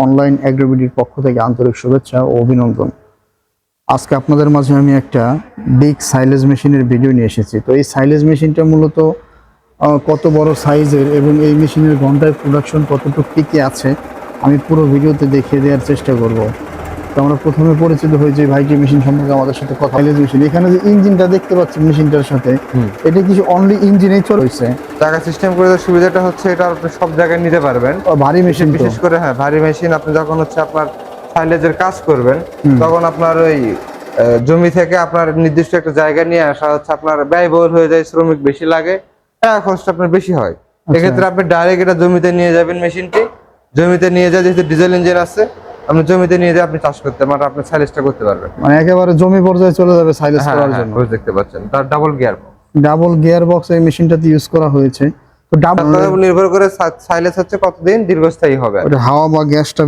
Online অ্যাগ্রোবিডির পক্ষ থেকে আন্তরিক শুভেচ্ছা ও অভিনন্দন। আজকে আপনাদের মাঝে আমি একটা বিগ সাইলেজ মেশিনের ভিডিও নিয়ে এসেছি। তো এই সাইলেজ মেশিনটা মূলত কত বড় সাইজের এবং এই মেশিনের ঘন্টায় প্রোডাকশন কতটুকু টিকে আছে আমি পুরো ভিডিওতে দেখিয়ে দেওয়ার চেষ্টা করব। তো আমরা প্রথমে পরিচিত হই যে ভাইটি মেশিন সম্পর্কে আমাদের সাথে কথা। সাইলেজ মেশিন, এখানে যে ইঞ্জিনটা দেখতে পাচ্ছি মেশিনটার সাথে, এটা কি অনলি ইঞ্জিনেই চলছে? টাকা সিস্টেম করে দেওয়ার সুবিধাটা হচ্ছে এটা আপনি সব জায়গায় নিতে পারবেন। ভারী মেশিন, বিশেষ করে ভারী মেশিন আপনি যখন হচ্ছে আপনার সাইলেজের কাজ করবেন তখন আপনার ওই জমি থেকে আপনার নির্দিষ্ট একটা জায়গা নিয়ে আসা হচ্ছে আপনার ব্যয়বহুল হয়ে যায়, শ্রমিক বেশি লাগে, টাকা খরচটা আপনার বেশি হয়। এক্ষেত্রে আপনি ডাইরেক্ট এটা জমিতে নিয়ে যাবেন, মেশিনটি জমিতে নিয়ে যায়, যেহেতু ডিজেল ইঞ্জিন আছে, আপনি জমিতে নিয়ে যায় আপনি চাষ করতে মানে আপনি সাইলেজটা করতে পারবেন। মানে একেবারে জমি পর্যায়ে চলে যাবে সাইলেজ করার জন্য। দেখতে পাচ্ছেন তার ডাবল গিয়ার বক্স এই মেশিনটাতে ইউজ করা হয়েছে। তো নির্ভর করে সাইলেজ হচ্ছে কতদিন দীর্ঘস্থায়ী হবে, হাওয়া বা গ্যাসটা